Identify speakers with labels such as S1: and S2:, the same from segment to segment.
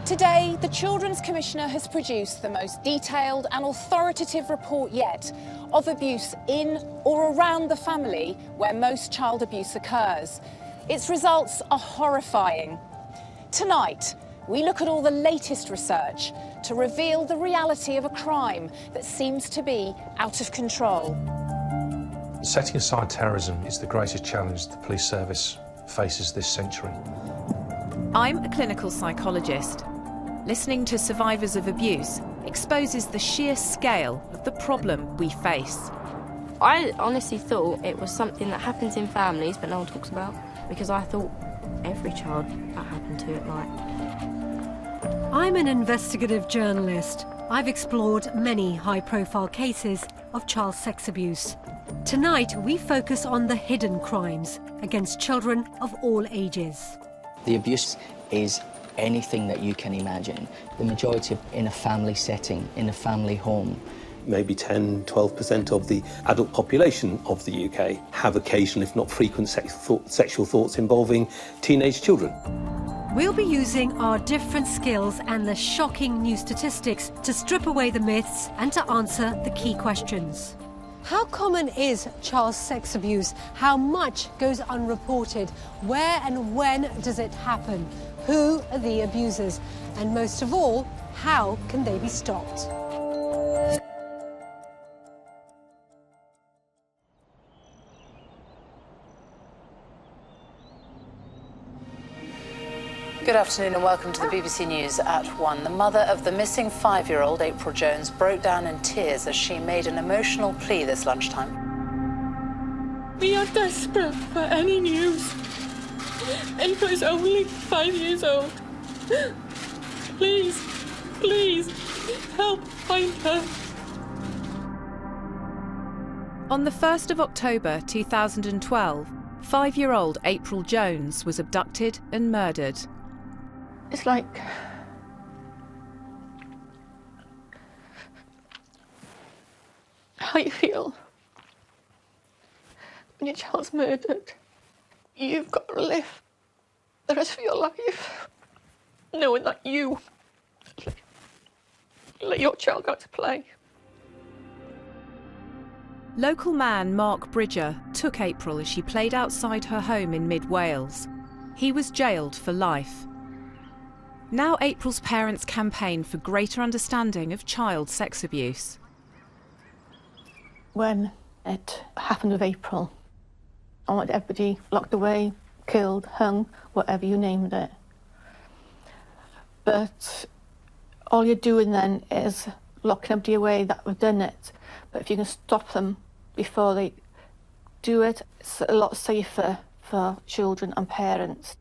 S1: Today, the Children's Commissioner has produced the most detailed and authoritative report yet of abuse in or around the family where most child abuse occurs. Its results are horrifying. Tonight, we look at all the latest research to reveal the reality of a crime that seems to be out of control.
S2: Setting aside terrorism is the greatest challenge the police service faces this century.
S3: I'm a clinical psychologist. Listening to survivors of abuse exposes the sheer scale of the problem we face.
S4: I honestly thought it was something that happens in families but no one talks about, because I thought every child that happened to it might.
S5: I'm an investigative journalist. I've explored many high-profile cases of child sex abuse. Tonight, we focus on the hidden crimes against children of all ages.
S6: The abuse is anything that you can imagine. The majority in a family setting, in a family home.
S7: Maybe 10–12% of the adult population of the UK have occasional, if not frequent, sexual thoughts involving teenage children.
S5: We'll be using our different skills and the shocking new statistics to strip away the myths and to answer the key questions. How common is child sex abuse? How much goes unreported? Where and when does it happen? Who are the abusers? And most of all, how can they be stopped?
S8: Good afternoon and welcome to the BBC News at 1. The mother of the missing 5-year-old, April Jones, broke down in tears as she made an emotional plea this lunchtime.
S9: We are desperate for any news. April is only 5 years old. Please, please, help find her.
S3: On the 1st of October 2012, 5-year-old April Jones was abducted and murdered.
S9: It's like how you feel when your child's murdered. You've got to live the rest of your life knowing that you let your child go to play.
S3: Local man Mark Bridger took April as she played outside her home in mid-Wales. He was jailed for life. Now April's parents campaign for greater understanding of child sex abuse.
S9: When it happened with April, I wanted everybody locked away, killed, hung, whatever you named it. But all you're doing then is locking everybody away that have done it. But if you can stop them before they do it, it's a lot safer for children and parents.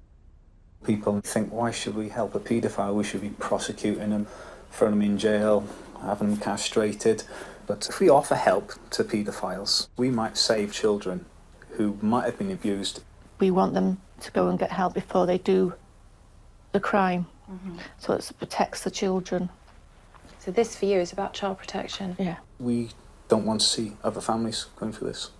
S10: People think, why should we help a paedophile? We should be prosecuting them, throwing them in jail, having them castrated. But if we offer help to paedophiles, we might save children who might have been abused.
S9: We want them to go and get help before they do the crime, so it protects the children.
S8: So this for you is about child protection?
S9: Yeah.
S10: We don't want to see other families going through this.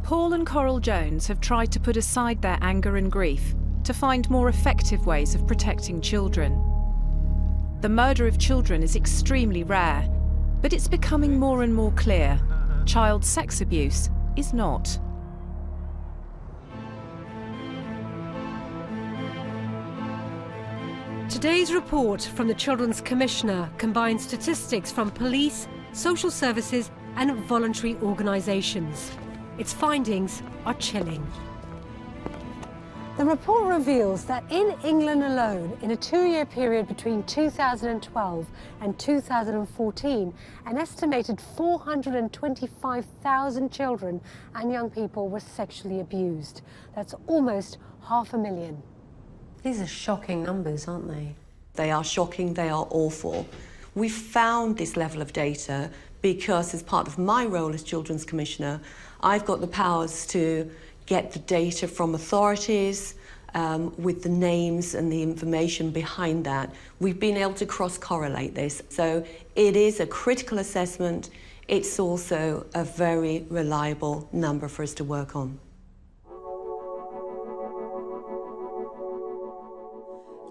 S3: Paul and Coral Jones have tried to put aside their anger and grief to find more effective ways of protecting children. The murder of children is extremely rare, but it's becoming more and more clear child sex abuse is not.
S5: Today's report from the Children's Commissioner combines statistics from police, social services and voluntary organisations. Its findings are chilling. The report reveals that in England alone, in a 2-year period between 2012 and 2014, an estimated 425,000 children and young people were sexually abused. That's almost 500,000.
S11: These are shocking numbers, aren't they? They are shocking, they are awful. We found this level of data because as part of my role as Children's Commissioner, I've got the powers to get the data from authorities with the names and the information behind that. We've been able to cross-correlate this. So it is a critical assessment. It's also a very reliable number for us to work on.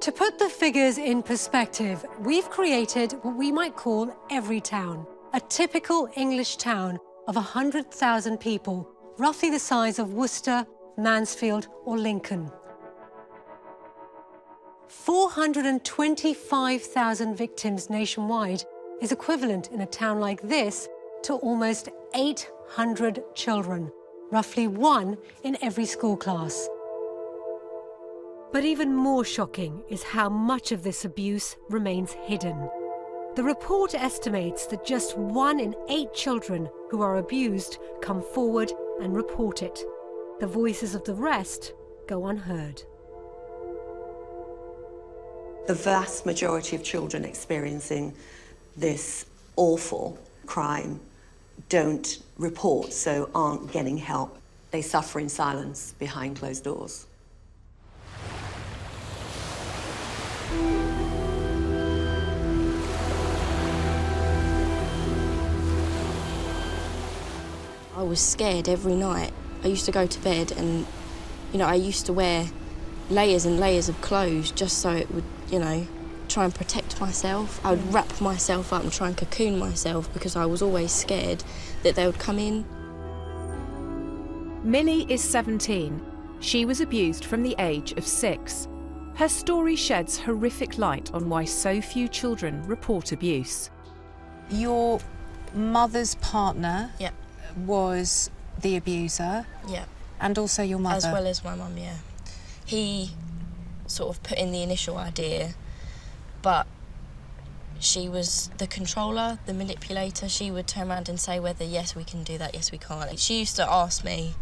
S5: To put the figures in perspective, we've created what we might call every town, a typical English town of 100,000 people, roughly the size of Worcester, Mansfield or Lincoln. 425,000 victims nationwide is equivalent in a town like this to almost 800 children, roughly 1 in every school class. But even more shocking is how much of this abuse remains hidden. The report estimates that just 1 in 8 children who are abused come forward and report it. The voices of the rest go unheard.
S11: The vast majority of children experiencing this awful crime don't report, so aren't getting help. They suffer in silence behind closed doors.
S4: I was scared every night. I used to go to bed and, I used to wear layers and layers of clothes just so it would, try and protect myself. I would wrap myself up and try and cocoon myself because I was always scared that they would come in.
S3: Millie is 17. She was abused from the age of 6. Her story sheds horrific light on why so few children report abuse.
S1: Your mother's partner was the abuser.
S4: Yeah.
S1: And also your mother.
S4: As well as my mum, yeah. He sort of put in the initial idea, but she was the controller, the manipulator. She would turn around and say whether, yes, we can do that, yes, we can't. She used to ask me,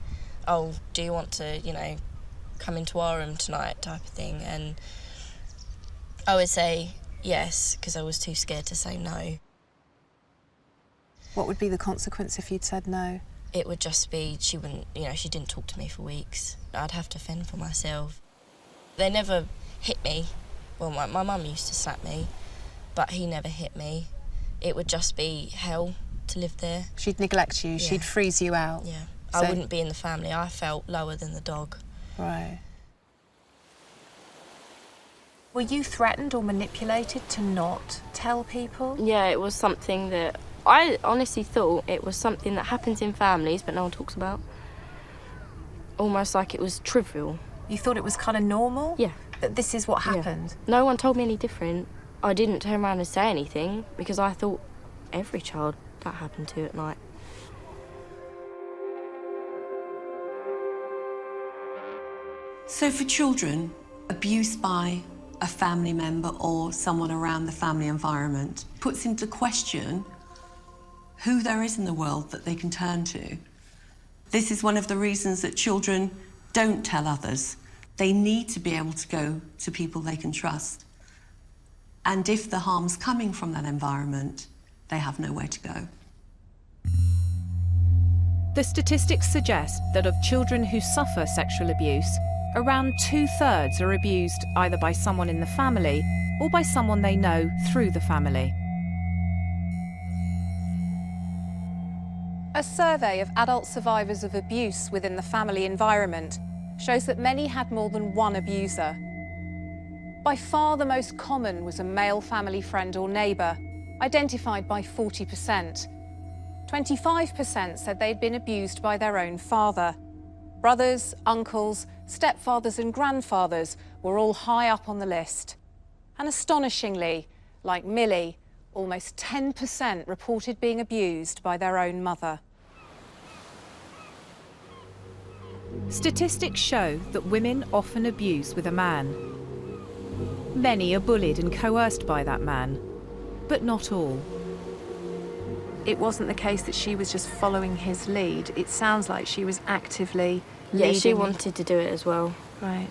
S4: oh, do you want to, come into our room tonight type of thing? And I would say yes, because I was too scared to say no.
S1: What would be the consequence if you'd said no?
S4: It would just be, she wouldn't, she didn't talk to me for weeks. I'd have to fend for myself. They never hit me. Well, my mum used to slap me, but he never hit me. It would just be hell to live there.
S1: She'd neglect you, she'd freeze you out.
S4: Yeah,
S1: So...
S4: I wouldn't be in the family. I felt lower than the dog.
S1: Right. Were you threatened or manipulated to not tell people?
S4: Yeah, it was something that I honestly thought it was something that happens in families but no one talks about. Almost like it was trivial.
S1: You thought it was kind of normal?
S4: Yeah.
S1: That this is what happened?
S4: Yeah. No one told me any different. I didn't turn around and say anything because I thought every child that happened to at night.
S11: So for children, abuse by a family member or someone around the family environment puts into question who there is in the world that they can turn to. This is one of the reasons that children don't tell others. They need to be able to go to people they can trust. And if the harm's coming from that environment, they have nowhere to go.
S3: The statistics suggest that of children who suffer sexual abuse, around 2/3 are abused either by someone in the family or by someone they know through the family. A survey of adult survivors of abuse within the family environment shows that many had more than one abuser. By far the most common was a male family friend or neighbour, identified by 40%. 25% said they'd been abused by their own father. Brothers, uncles, stepfathers and grandfathers were all high up on the list. And astonishingly, like Millie, almost 10% reported being abused by their own mother. Statistics show that women often abuse with a man. Many are bullied and coerced by that man, but not all. It wasn't the case that she was just following his lead. It sounds like she was actively leading.
S4: Yeah, she wanted to do it as well.
S1: Right.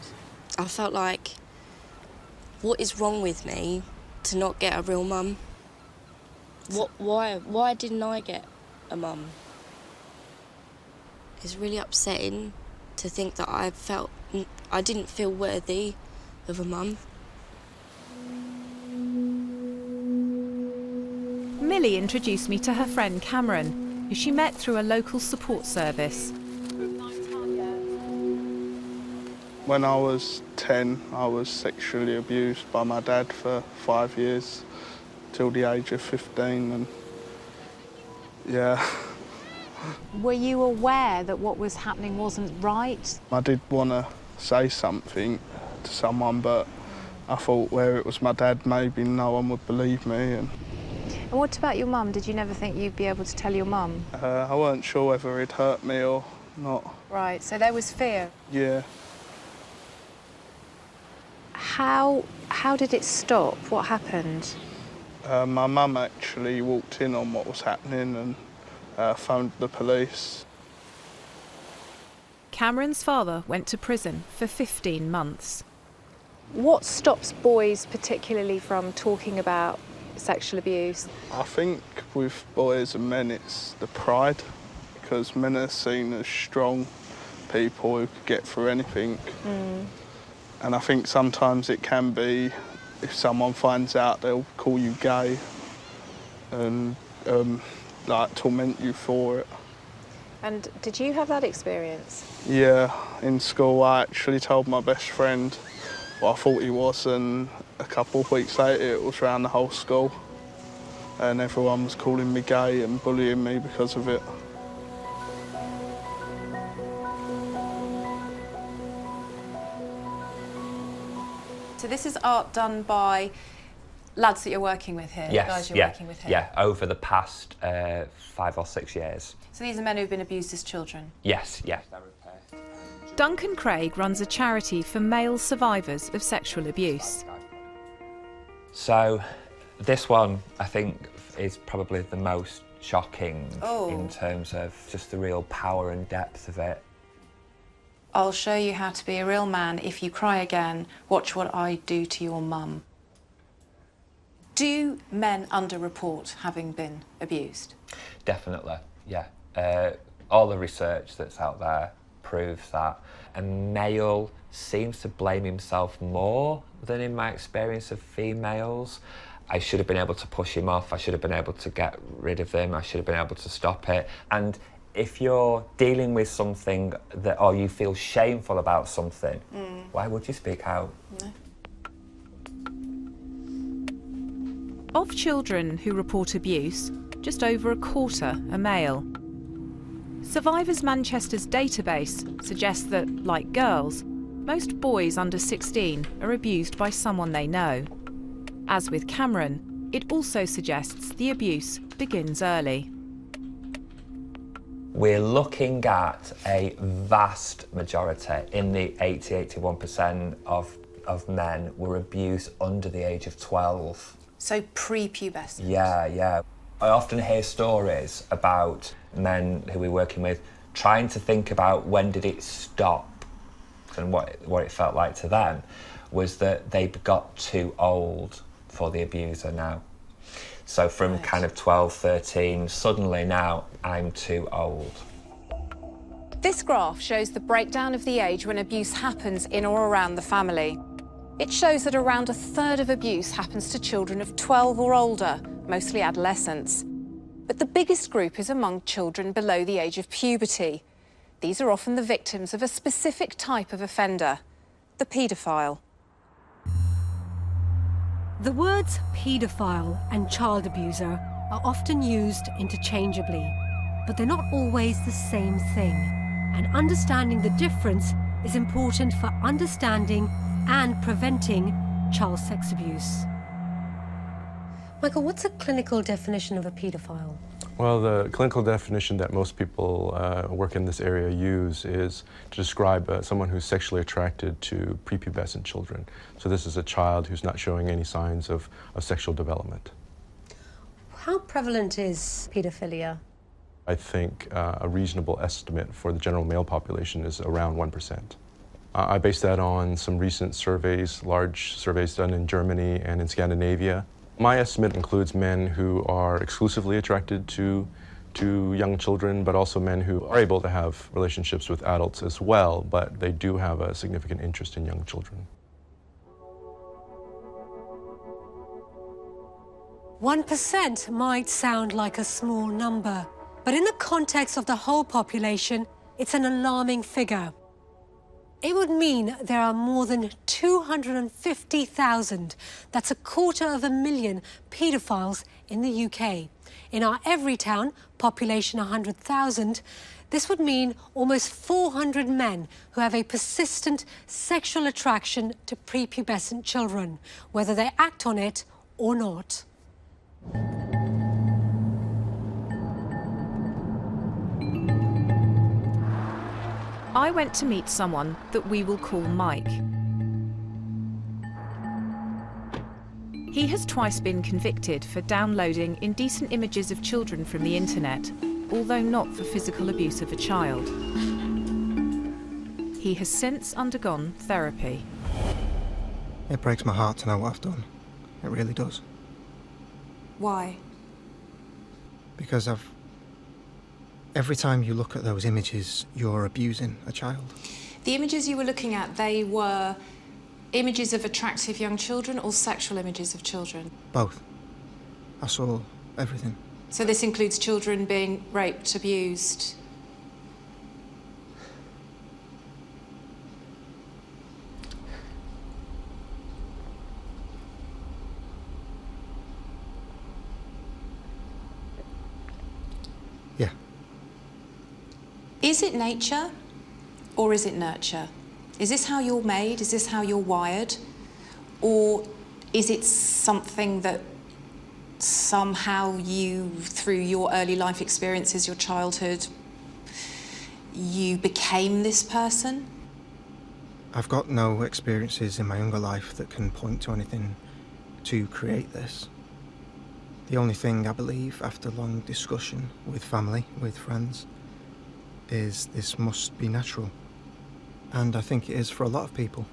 S4: I felt like, what is wrong with me to not get a real mum? Why didn't I get a mum? It's really upsetting to think that I didn't feel worthy of a mum.
S3: Millie introduced me to her friend Cameron, who she met through a local support service.
S12: When I was 10, I was sexually abused by my dad for 5 years, till the age of 15, and yeah.
S1: Were you aware that what was happening wasn't right?
S12: I did want to say something to someone, but I thought where it was my dad, maybe no one would believe me. And
S1: what about your mum? Did you never think you'd be able to tell your mum?
S12: I weren't sure whether he'd hurt me or not.
S1: Right, so there was fear.
S12: Yeah.
S1: How did it stop? What happened?
S12: My mum actually walked in on what was happening and phoned the police.
S3: Cameron's father went to prison for 15 months.
S1: What stops boys particularly from talking about sexual abuse?
S12: I think with boys and men it's the pride, because men are seen as strong people who could get through anything. And I think sometimes it can be, if someone finds out, they'll call you gay and like torment you for it.
S1: And did you have that experience?
S12: Yeah, in school I actually told my best friend what I thought he was, and a couple of weeks later it was around the whole school and everyone was calling me gay and bullying me because of it.
S1: So this is art done by lads that you're working with here, guys you're working with here?
S13: Yeah, over the past 5 or 6 years.
S1: So these are men who've been abused as children?
S13: Yes, yeah.
S3: Duncan Craig runs a charity for male survivors of sexual abuse.
S13: So this one, I think, is probably the most shocking in terms of just the real power and depth of it.
S1: I'll show you how to be a real man. If you cry again, watch what I do to your mum. Do men underreport having been abused?
S13: Definitely, yeah. All the research that's out there proves that a male seems to blame himself more than in my experience of females. I should have been able to push him off, I should have been able to get rid of him, I should have been able to stop it. And if you're dealing with something that, or you feel shameful about something, why would you speak out?
S1: No.
S3: Of children who report abuse, just over a quarter are male. Survivors Manchester's database suggests that, like girls, most boys under 16 are abused by someone they know. As with Cameron, it also suggests the abuse begins early.
S13: We're looking at a vast majority, in the 80–81% of men were abused under the age of 12.
S1: So pre-pubescent?
S13: Yeah. I often hear stories about men who we're working with trying to think about when did it stop, and what it felt like to them was that they got too old for the abuser now. So from kind of 12, 13, suddenly now I'm too old.
S1: This graph shows the breakdown of the age when abuse happens in or around the family. It shows that around a third of abuse happens to children of 12 or older, mostly adolescents. But the biggest group is among children below the age of puberty. These are often the victims of a specific type of offender, the paedophile.
S5: The words paedophile and child abuser are often used interchangeably, but they're not always the same thing. And understanding the difference is important for understanding and preventing child sex abuse. Michael, what's a clinical definition of a paedophile?
S14: Well, the clinical definition that most people work in this area use is to describe someone who's sexually attracted to prepubescent children. So this is a child who's not showing any signs of sexual development.
S5: How prevalent is paedophilia?
S14: I think a reasonable estimate for the general male population is around 1%. I base that on some recent surveys, large surveys done in Germany and in Scandinavia. My estimate includes men who are exclusively attracted to young children, but also men who are able to have relationships with adults as well, but they do have a significant interest in young children.
S5: 1% might sound like a small number, but in the context of the whole population, it's an alarming figure. It would mean there are more than 250,000, that's 250,000 paedophiles in the UK. In our every town, population 100,000, this would mean almost 400 men who have a persistent sexual attraction to prepubescent children, whether they act on it or not.
S3: I went to meet someone that we will call Mike. He has twice been convicted for downloading indecent images of children from the internet, although not for physical abuse of a child. He has since undergone therapy.
S15: It breaks my heart to know what I've done. It really does.
S16: Why?
S15: Because every time you look at those images, you're abusing a child.
S16: The images you were looking at, they were images of attractive young children or sexual images of children?
S15: Both. I saw everything.
S16: So this includes children being raped, abused?
S15: Yeah.
S16: Is it nature or is it nurture? Is this how you're made? Is this how you're wired? Or is it something that somehow you, through your early life experiences, your childhood, you became this person?
S15: I've got no experiences in my younger life that can point to anything to create this. The only thing I believe, after long discussion with family, with friends, is this must be natural. And I think it is for a lot of people.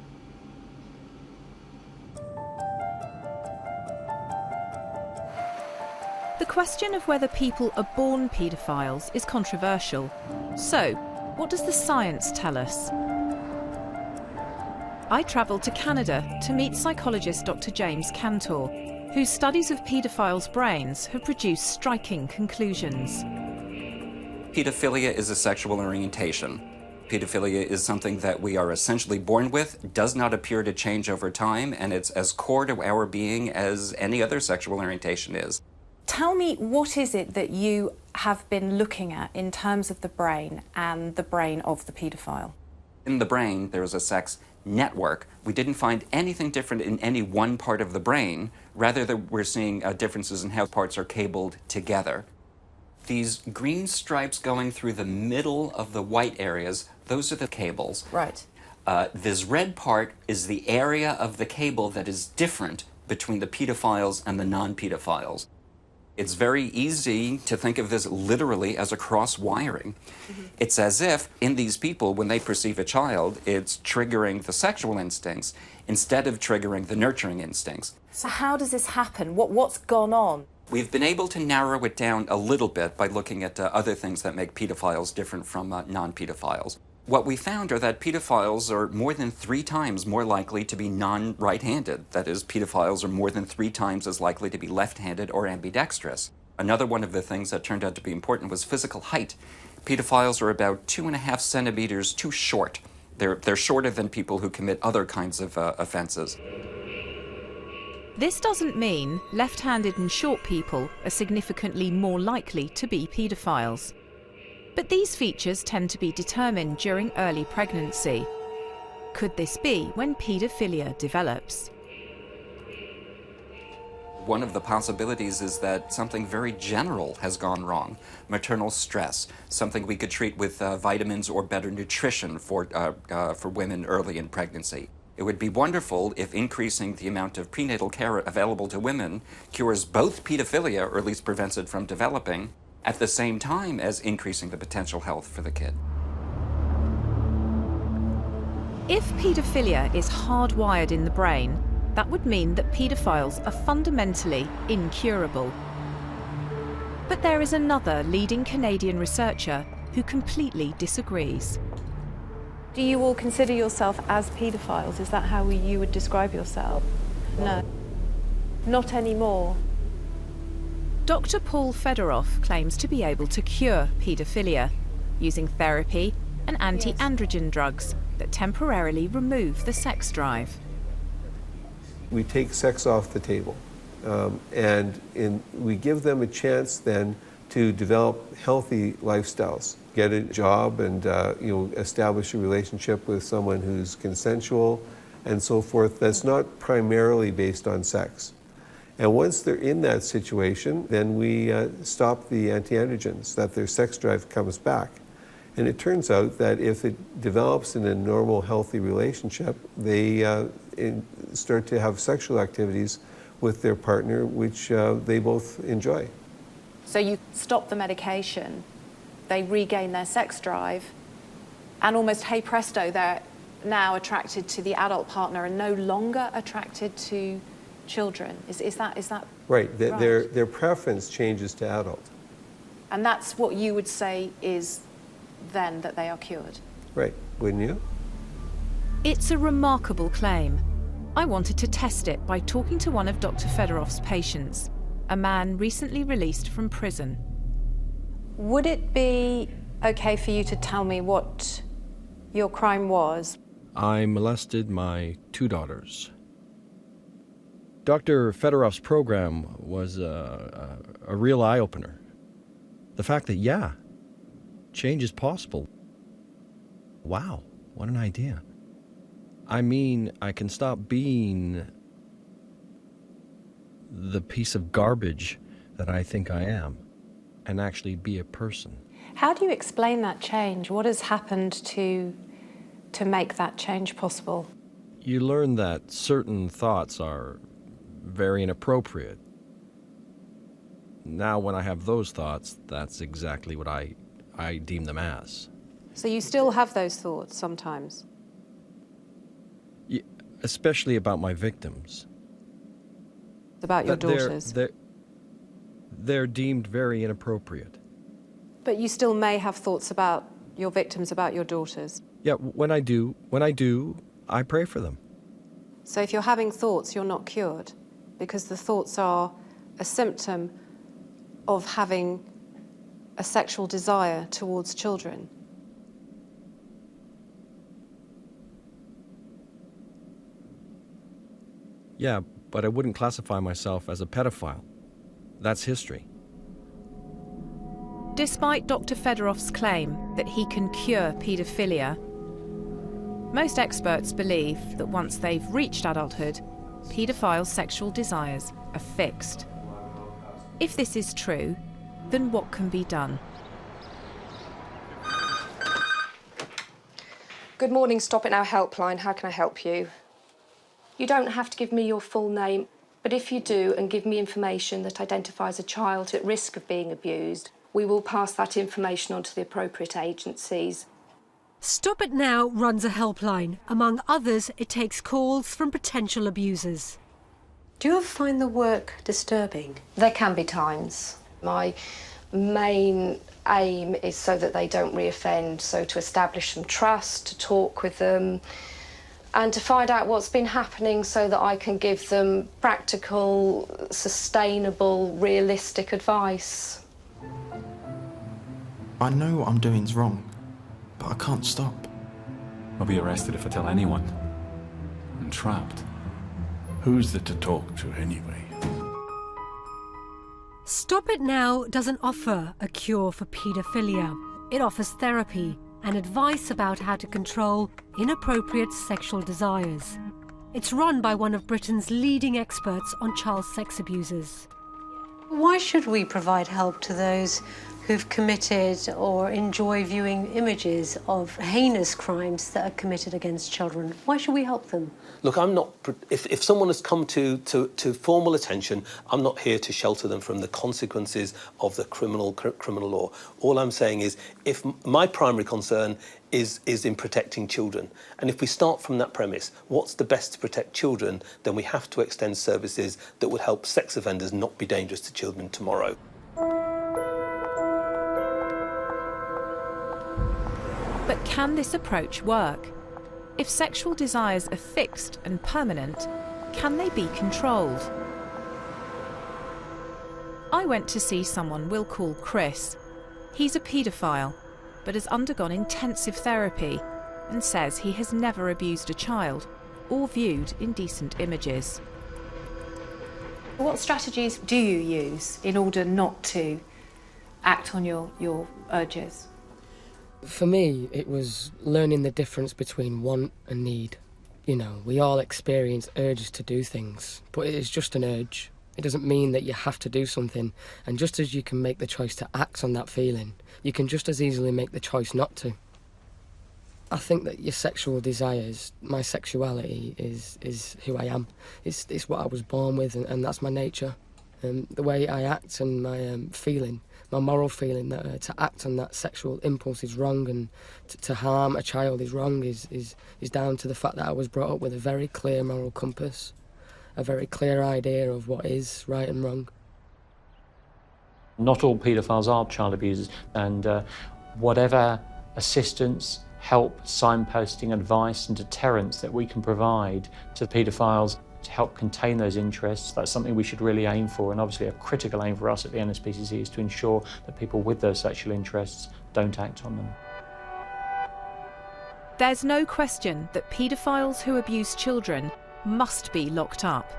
S3: The question of whether people are born paedophiles is controversial. So, what does the science tell us? I travelled to Canada to meet psychologist Dr. James Cantor, whose studies of paedophiles' brains have produced striking conclusions.
S17: Paedophilia is a sexual orientation. Paedophilia is something that we are essentially born with, does not appear to change over time, and it's as core to our being as any other sexual orientation is.
S1: Tell me, what is it that you have been looking at in terms of the brain and the brain of the paedophile?
S17: In the brain, there is a sex network. We didn't find anything different in any one part of the brain, rather that we're seeing differences in how parts are cabled together. These green stripes going through the middle of the white areas, those are the cables.
S1: Right.
S17: This red part is the area of the cable that is different between the pedophiles and the non-pedophiles. It's very easy to think of this literally as a cross-wiring. It's as if, in these people, when they perceive a child, it's triggering the sexual instincts instead of triggering the nurturing instincts.
S1: So how does this happen? What's gone on?
S17: We've been able to narrow it down a little bit by looking at other things that make pedophiles different from non-pedophiles. What we found are that pedophiles are more than 3 times more likely to be non-right-handed. That is, pedophiles are more than 3 times as likely to be left-handed or ambidextrous. Another one of the things that turned out to be important was physical height. Pedophiles are about 2.5 centimeters too short. They're shorter than people who commit other kinds of offenses.
S3: This doesn't mean left-handed and short people are significantly more likely to be paedophiles. But these features tend to be determined during early pregnancy. Could this be when paedophilia develops?
S17: One of the possibilities is that something very general has gone wrong. Maternal stress, something we could treat with vitamins or better nutrition for women early in pregnancy. It would be wonderful if increasing the amount of prenatal care available to women cures both pedophilia, or at least prevents it from developing, at the same time as increasing the potential health for the kid.
S3: If paedophilia is hardwired in the brain, that would mean that paedophiles are fundamentally incurable. But there is another leading Canadian researcher who completely disagrees.
S1: Do you all consider yourself as paedophiles? Is that how you would describe yourself? No. Not anymore.
S3: Dr. Paul Fedorov claims to be able to cure paedophilia using therapy and anti-androgen drugs that temporarily remove the sex drive.
S18: We take sex off the table, we give them a chance then to develop healthy lifestyles, get a job, and establish a relationship with someone who's consensual and so forth. That's not primarily based on sex. And once they're in that situation, then we stop the anti-androgens, that their sex drive comes back. And it turns out that if it develops in a normal, healthy relationship, they start to have sexual activities with their partner, which they both enjoy.
S1: So you stop the medication, they regain their sex drive, and almost, hey presto, they're now attracted to the adult partner and no longer attracted to children. Is that
S18: right? Their preference changes to adult.
S1: And that's what you would say is then that they are cured?
S18: Right, wouldn't you?
S3: It's a remarkable claim. I wanted to test it by talking to one of Dr. Fedorov's patients, a man recently released from prison.
S1: Would it be okay for you to tell me what your crime was?
S19: I molested my 2 daughters. Dr. Fedorov's program was a real eye-opener. The fact that, yeah, change is possible. Wow, what an idea. I mean, I can stop being the piece of garbage that I think I am and actually be a person.
S1: How do you explain that change? What has happened to make that change possible?
S19: You learn that certain thoughts are very inappropriate. Now when I have those thoughts, that's exactly what I deem them as.
S1: So you still have those thoughts sometimes?
S19: Especially about my victims.
S1: About your daughters?
S19: They're deemed very inappropriate.
S1: But you still may have thoughts about your victims, about your daughters?
S19: Yeah, when I do, I pray for them.
S1: So if you're having thoughts, you're not cured, because the thoughts are a symptom of having a sexual desire towards children.
S19: Yeah, but I wouldn't classify myself as a pedophile. That's history.
S3: Despite Dr. Fedorov's claim that he can cure paedophilia, most experts believe that once they've reached adulthood, paedophiles' sexual desires are fixed. If this is true, then what can be done?
S20: Good morning, Stop It Now helpline. How can I help you? You don't have to give me your full name, but if you do and give me information that identifies a child at risk of being abused, we will pass that information on to the appropriate agencies.
S5: Stop It Now runs a helpline. Among others, it takes calls from potential abusers.
S20: Do you ever find the work disturbing? There can be times. My main aim is so that they don't reoffend, so to establish some trust, to talk with them, and to find out what's been happening so that I can give them practical, sustainable, realistic advice.
S21: I know what I'm doing's wrong, but I can't stop.
S22: I'll be arrested if I tell anyone. I'm trapped. Who's there to talk to anyway?
S5: Stop It Now doesn't offer a cure for paedophilia. It offers therapy and advice about how to control inappropriate sexual desires. It's run by one of Britain's leading experts on child sex abusers.
S23: Why should we provide help to those who've committed or enjoy viewing images of heinous crimes that are committed against children? Why should we help them?
S7: Look, I'm not. If someone has come to formal attention, I'm not here to shelter them from the consequences of the criminal law. All I'm saying is, if my primary concern is in protecting children, and if we start from that premise, what's the best to protect children? Then we have to extend services that would help sex offenders not be dangerous to children tomorrow.
S3: But can this approach work? If sexual desires are fixed and permanent, can they be controlled? I went to see someone we'll call Chris. He's a paedophile, but has undergone intensive therapy and says he has never abused a child or viewed indecent images.
S1: What strategies do you use in order not to act on your urges?
S2: For me, it was learning the difference between want and need. You know, we all experience urges to do things, but it is just an urge. It doesn't mean that you have to do something, and just as you can make the choice to act on that feeling, you can just as easily make the choice not to. I think that your sexual desires, my sexuality is who I am. It's what I was born with, and that's my nature. The way I act and my feeling, my moral feeling that to act on that sexual impulse is wrong, and to harm a child is wrong is down to the fact that I was brought up with a very clear moral compass, a very clear idea of what is right and wrong.
S6: Not all paedophiles are child abusers, and whatever assistance, help, signposting, advice and deterrence that we can provide to paedophiles to help contain those interests, that's something we should really aim for, and obviously a critical aim for us at the NSPCC is to ensure that people with those sexual interests don't act on them.
S3: There's no question that paedophiles who abuse children must be locked up.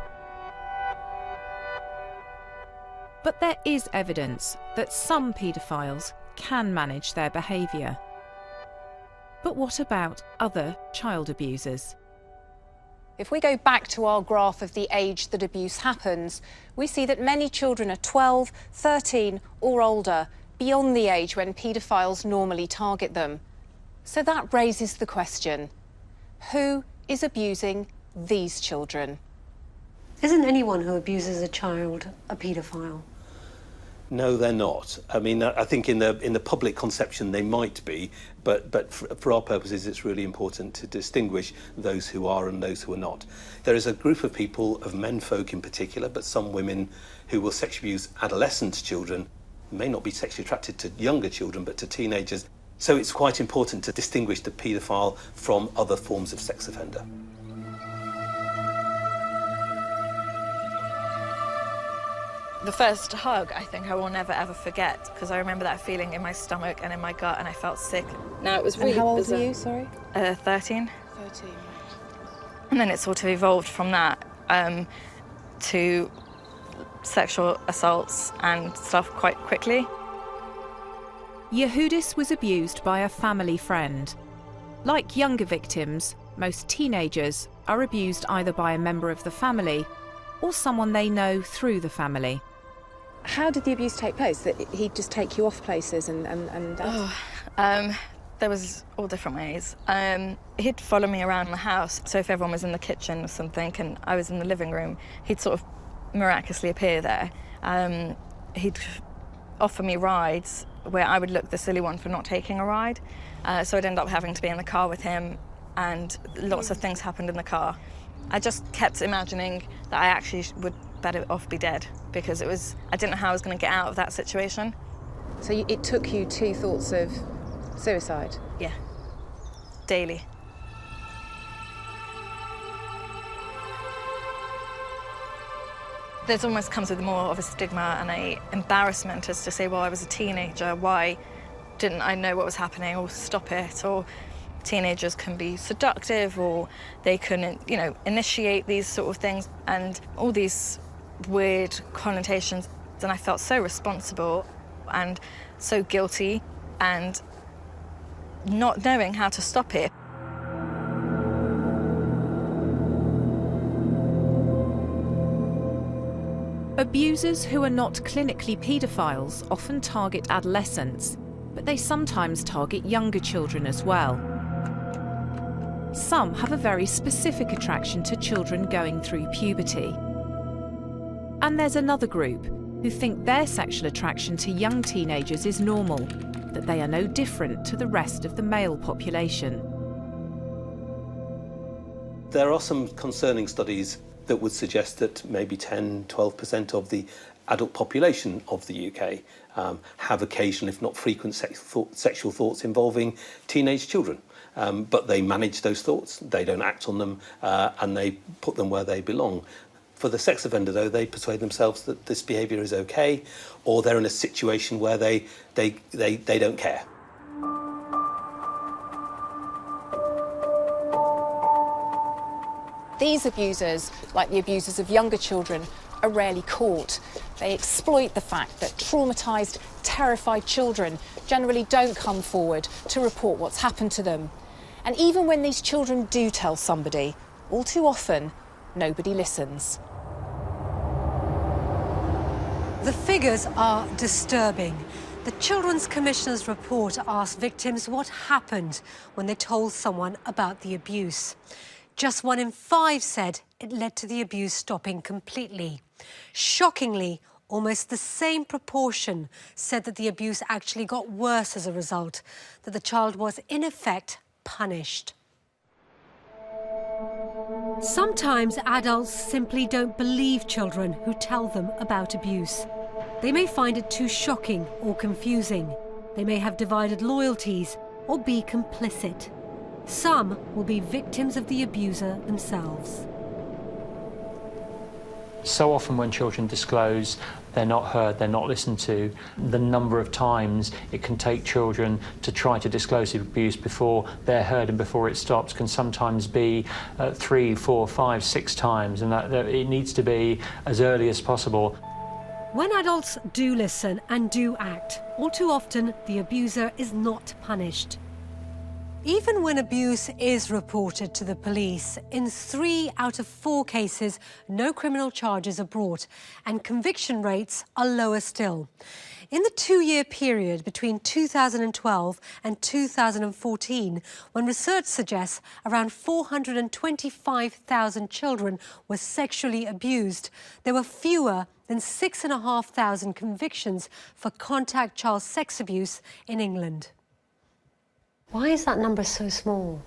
S3: But there is evidence that some paedophiles can manage their behaviour. But what about other child abusers?
S1: If we go back to our graph of the age that abuse happens, we see that many children are 12, 13 or older, beyond the age when paedophiles normally target them. So that raises the question, who is abusing these children?
S23: Isn't anyone who abuses a child a paedophile?
S7: No, they're not. I mean, I think in the public conception they might be, but for our purposes it's really important to distinguish those who are and those who are not. There is a group of people, of menfolk in particular, but some women who will sexually abuse adolescent children, may not be sexually attracted to younger children, but to teenagers. So it's quite important to distinguish the paedophile from other forms of sex offender.
S8: The first hug, I think I will never ever forget, because I remember that feeling in my stomach and in my gut, and I felt sick. Now, it was really
S1: And how old
S8: bizarre.
S1: were you, sorry?
S8: 13.
S1: 13.
S8: And then it sort of evolved from that to sexual assaults and stuff quite quickly.
S3: Yehudis was abused by a family friend. Like younger victims, most teenagers are abused either by a member of the family or someone they know through the family.
S1: How did the abuse take place? That he'd just take you off places and
S8: There was all different ways. He'd follow me around the house, so if everyone was in the kitchen or something and I was in the living room, he'd sort of miraculously appear there. He'd offer me rides where I would look the silly one for not taking a ride. So I'd end up having to be in the car with him, and lots of things happened in the car. I just kept imagining that I actually would better off be dead, because I didn't know how I was going to get out of that situation.
S1: So it took you 2 thoughts of suicide?
S8: Yeah, daily. This almost comes with more of a stigma and a embarrassment as to say, well, I was a teenager, why didn't I know what was happening, or stop it, or teenagers can be seductive, or they can, initiate these sort of things, and all these weird connotations. And I felt so responsible and so guilty, and not knowing how to stop it.
S3: Abusers who are not clinically paedophiles often target adolescents, but they sometimes target younger children as well. Some have a very specific attraction to children going through puberty. And there's another group who think their sexual attraction to young teenagers is normal, that they are no different to the rest of the male population.
S7: There are some concerning studies that would suggest that maybe 10–12% of the adult population of the UK have occasional, if not frequent, sexual thoughts involving teenage children. But they manage those thoughts, they don't act on them, and they put them where they belong. For the sex offender, though, they persuade themselves that this behaviour is okay, or they're in a situation where they don't care.
S1: These abusers, like the abusers of younger children, are rarely caught. They exploit the fact that traumatised, terrified children generally don't come forward to report what's happened to them. And even when these children do tell somebody, all too often, nobody listens.
S5: The figures are disturbing. The Children's Commissioner's report asked victims what happened when they told someone about the abuse. Just 1 in 5 said it led to the abuse stopping completely. Shockingly, almost the same proportion said that the abuse actually got worse as a result, that the child was, in effect, punished. Sometimes adults simply don't believe children who tell them about abuse. They may find it too shocking or confusing. They may have divided loyalties or be complicit. Some will be victims of the abuser themselves.
S6: So often when children disclose, they're not heard, they're not listened to. The number of times it can take children to try to disclose the abuse before they're heard and before it stops can sometimes be 3, 4, 5, 6 times, and that it needs to be as early as possible.
S5: When adults do listen and do act, all too often the abuser is not punished. Even when abuse is reported to the police, in 3 out of 4 cases, no criminal charges are brought, and conviction rates are lower still. In the 2-year period between 2012 and 2014, when research suggests around 425,000 children were sexually abused, there were fewer than 6,500 convictions for contact child sex abuse in England.
S23: Why is that number so small?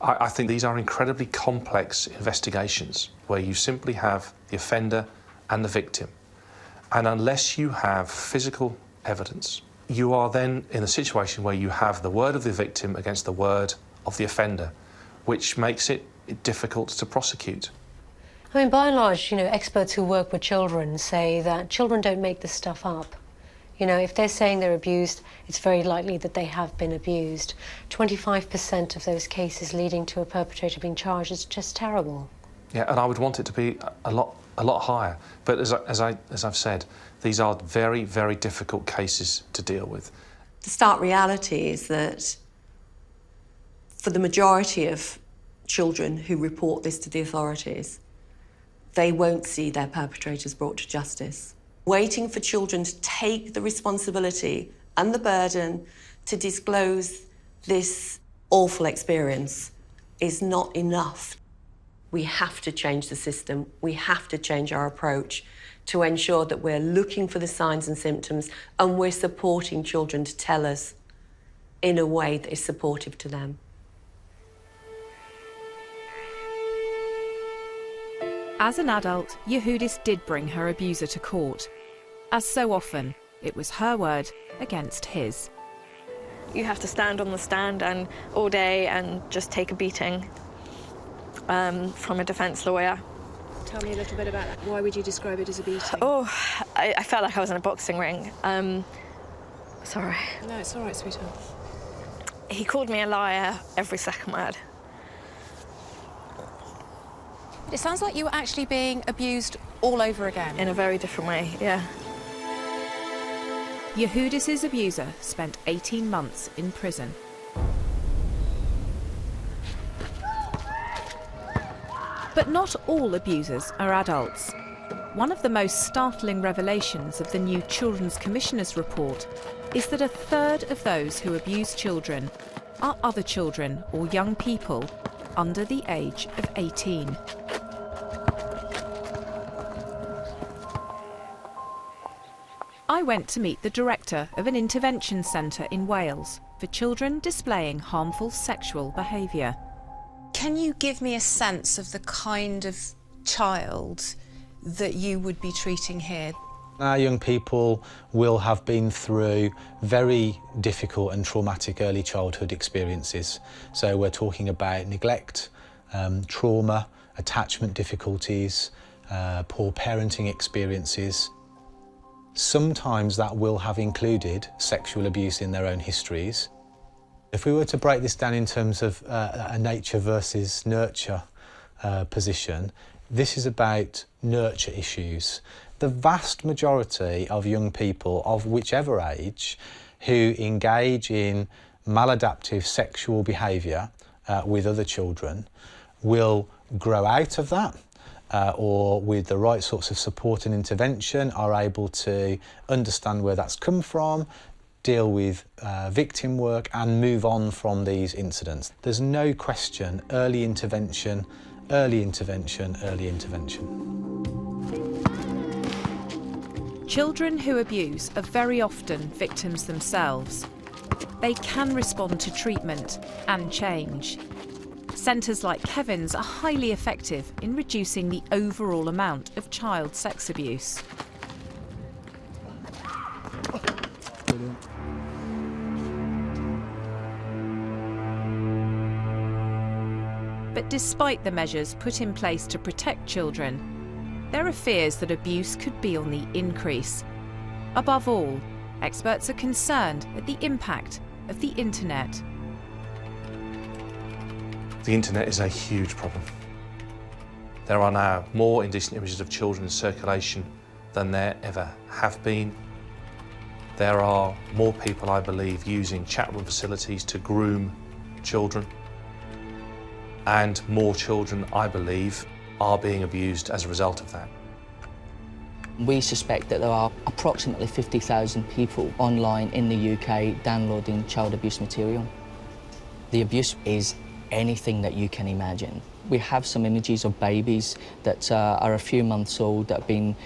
S9: I think these are incredibly complex investigations where you simply have the offender and the victim. And unless you have physical evidence, you are then in a situation where you have the word of the victim against the word of the offender, which makes it difficult to prosecute.
S23: I mean, by and large, experts who work with children say that children don't make this stuff up. If they're saying they're abused, it's very likely that they have been abused. 25% of those cases leading to a perpetrator being charged is just terrible.
S9: Yeah, and I would want it to be a lot higher. But as I've said, these are very, very difficult cases to deal with.
S10: The stark reality is that for the majority of children who report this to the authorities, they won't see their perpetrators brought to justice. Waiting for children to take the responsibility and the burden to disclose this awful experience is not enough. We have to change the system. We have to change our approach to ensure that we're looking for the signs and symptoms and we're supporting children to tell us in a way that is supportive to them.
S3: As an adult, Yehudis did bring her abuser to court. As so often, it was her word against his.
S8: You have to stand on the stand and all day and just take a beating from a defence lawyer.
S11: Tell me a little bit about that. Why would you describe it as a beating?
S8: Oh, I felt like I was in a boxing ring. Sorry.
S11: No, it's all right, sweetheart.
S8: He called me a liar every second word.
S1: It sounds like you were actually being abused all over again.
S8: In a very different way, yeah.
S3: Yehudis' abuser spent 18 months in prison. But not all abusers are adults. One of the most startling revelations of the new Children's Commissioner's report is that 1/3 of those who abuse children are other children or young people under the age of 18. I went to meet the director of an intervention centre in Wales for children displaying harmful sexual behaviour.
S16: Can you give me a sense of the kind of child that you would be treating here?
S24: Our young people will have been through very difficult and traumatic early childhood experiences. So we're talking about neglect, trauma, attachment difficulties, poor parenting experiences. Sometimes that will have included sexual abuse in their own histories. If we were to break this down in terms of a nature versus nurture position. This is about nurture issues. The vast majority of young people of whichever age who engage in maladaptive sexual behaviour with other children will grow out of that, or with the right sorts of support and intervention are able to understand where that's come from, deal with victim work and move on from these incidents. There's no question, early intervention, early intervention, early intervention.
S3: Children who abuse are very often victims themselves. They can respond to treatment and change. Centres like Kevin's are highly effective in reducing the overall amount of child sex abuse. But despite the measures put in place to protect children, there are fears that abuse could be on the increase. Above all, experts are concerned at the impact of the internet.
S9: The internet is a huge problem. There are now more indecent images of children in circulation than there ever have been. There are more people, I believe, using chat room facilities to groom children. And more children, I believe, are being abused as a result of that.
S4: We suspect that there are approximately 50,000 people online in the UK downloading child abuse material. The abuse is anything that you can imagine. We have some images of babies that are a few months old that have been,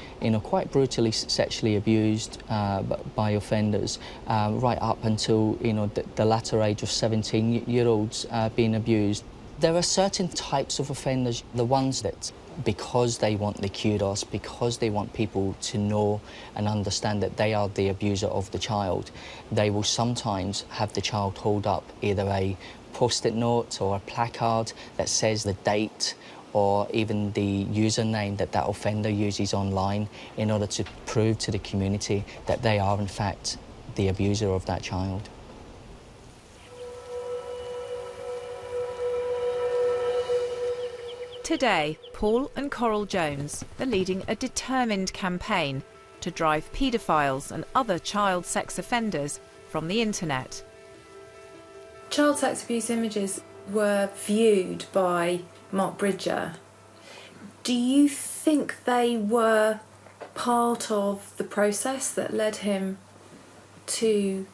S4: quite brutally sexually abused by offenders, right up until, the latter age of 17-year-olds being abused. There are certain types of offenders, the ones that, because they want the kudos, because they want people to know and understand that they are the abuser of the child, they will sometimes have the child hold up either a post-it note or a placard that says the date or even the username that that offender uses online in order to prove to the community that they are in fact the abuser of that child.
S3: Today, Paul and Coral Jones are leading a determined campaign to drive paedophiles and other child sex offenders from the internet.
S12: Child sex abuse images were viewed by Mark Bridger. Do you think they were part of the process that led him to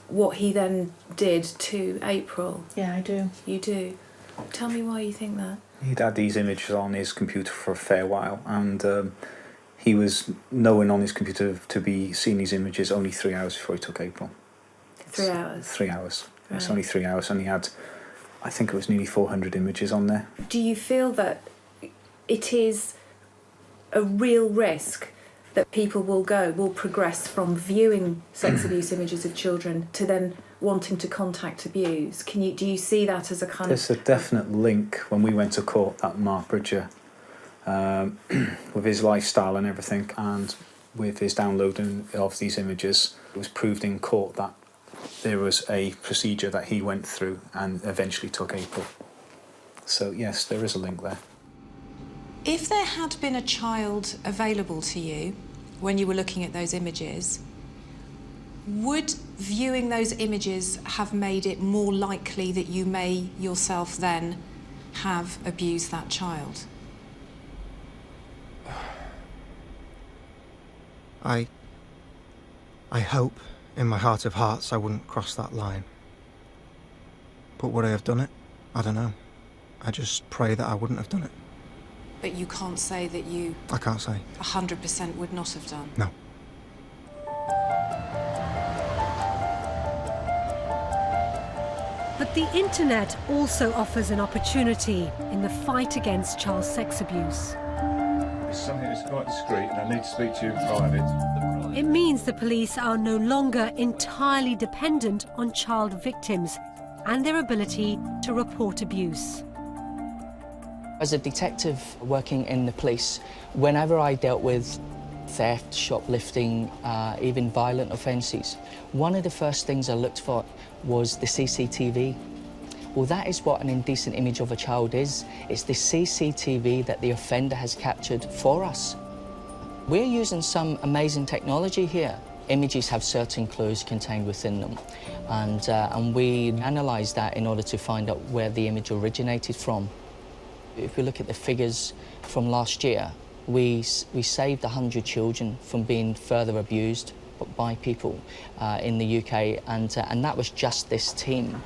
S12: what he then did to April?
S13: Yeah, I do.
S12: You do? Tell me why you think that.
S13: He'd had these images on his computer for a fair while, and he was known on his computer to be seeing these images only 3 hours before he took April.
S12: 3 hours?
S13: 3 hours.
S12: Right.
S13: It's only 3 hours, and he had, I think it was nearly 400 images on there.
S12: Do you feel that it is a real risk that people will progress from viewing sex abuse images of children to then wanting to contact abuse? Do you see that as a kind
S13: There's a definite link when we went to court, that Mark Bridger, with his lifestyle and everything, and with his downloading of these images, it was proved in court that there was a procedure that he went through and eventually took April. So yes, there is a link there.
S16: If there had been a child available to you when you were looking at those images, would viewing those images have made it more likely that you may yourself then have abused that child?
S15: I hope in my heart of hearts I wouldn't cross that line. But would I have done it? I don't know. I just pray that I wouldn't have done it.
S16: But you can't say that you...
S15: I can't say.
S16: 100% would not have done?
S15: No.
S5: But the internet also offers an opportunity in the fight against child sex abuse.
S22: It's something that's quite discreet, and I need to speak to you in private.
S5: It means the police are no longer entirely dependent on child victims and their ability to report abuse.
S4: As a detective working in the police, whenever I dealt with theft, shoplifting, even violent offences, one of the first things I looked for was the CCTV. Well, that is what an indecent image of a child is. It's the CCTV that the offender has captured for us. We're using some amazing technology here. Images have certain clues contained within them, and we analyse that in order to find out where the image originated from. If we look at the figures from last year, we saved 100 children from being further abused by people in the UK, and that was just this team.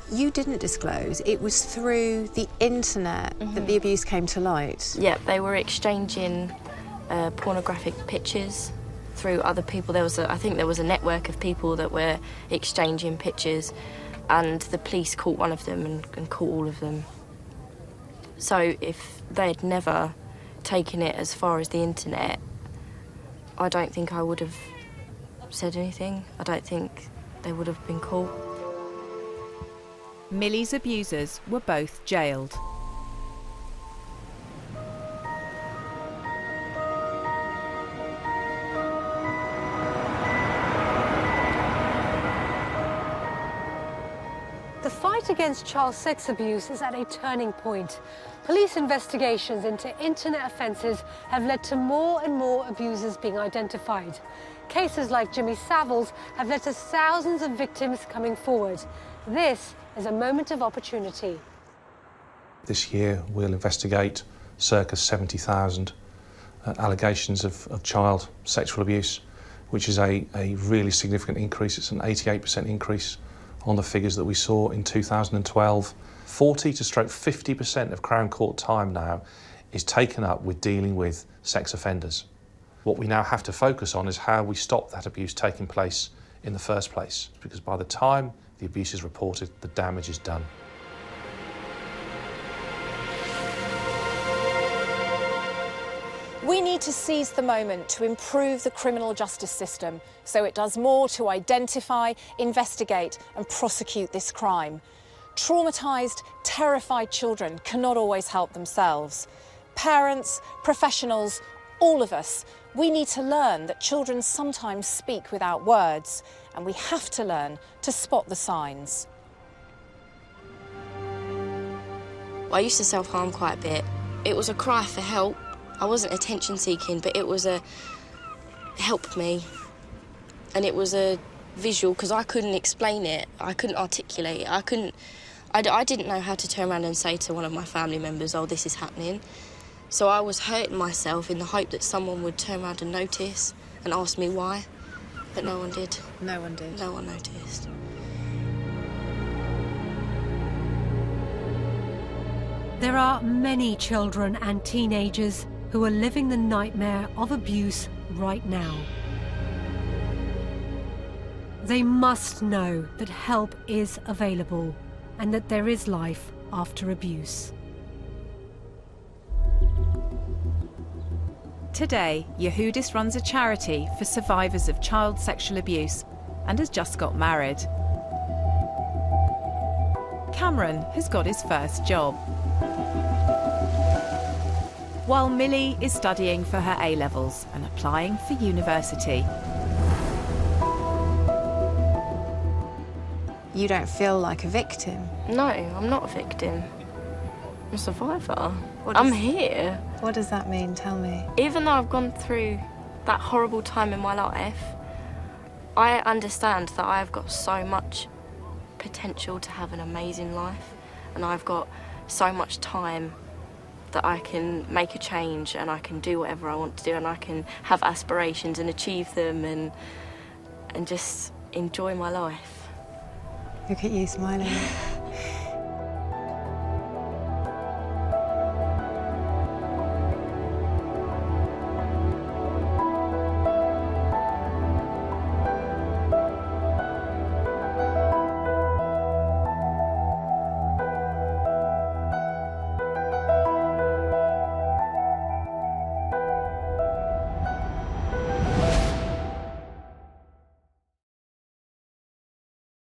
S12: You didn't disclose. It was through the internet that the abuse came to light.
S14: Yeah, they were exchanging pornographic pictures through other people. I think there was a network of people that were exchanging pictures, and the police caught one of them and caught all of them. So if they had never taken it as far as the internet, I don't think I would have said anything. I don't think they would have been caught.
S3: Millie's abusers were both jailed.
S5: The fight against child sex abuse is at a turning point. Police investigations into internet offences have led to more and more abusers being identified. Cases like Jimmy Savile's have led to thousands of victims coming forward. This is a moment of opportunity.
S9: This year we'll investigate circa 70,000 allegations of child sexual abuse, which is a really significant increase. It's an 88% increase on the figures that we saw in 2012. 40 to 50% of Crown Court time now is taken up with dealing with sex offenders. What we now have to focus on is how we stop that abuse taking place in the first place, because by the time the abuse is reported, the damage is done.
S1: We need to seize the moment to improve the criminal justice system so it does more to identify, investigate and prosecute this crime. Traumatised, terrified children cannot always help themselves. Parents, professionals, all of us, we need to learn that children sometimes speak without words, and we have to learn to spot the signs.
S14: I used to self-harm quite a bit. It was a cry for help. I wasn't attention-seeking, but it was a help me. And it was a visual, because I couldn't explain it. I couldn't articulate it. I didn't know how to turn around and say to one of my family members, oh, this is happening. So I was hurting myself in the hope that someone would turn around and notice and ask me why. But no one did.
S12: No one did?
S14: No one noticed.
S5: There are many children and teenagers who are living the nightmare of abuse right now. They must know that help is available and that there is life after abuse.
S3: Today, Yehudis runs a charity for survivors of child sexual abuse and has just got married. Cameron has got his first job, while Millie is studying for her A-levels and applying for university.
S12: You don't feel like a victim?
S14: No, I'm not a victim. I'm a survivor. I'm here.
S12: What does that mean? Tell me.
S14: Even though I've gone through that horrible time in my life, I understand that I've got so much potential to have an amazing life, and I've got so much time that I can make a change and I can do whatever I want to do, and I can have aspirations and achieve them and just enjoy my life.
S12: Look at you smiling.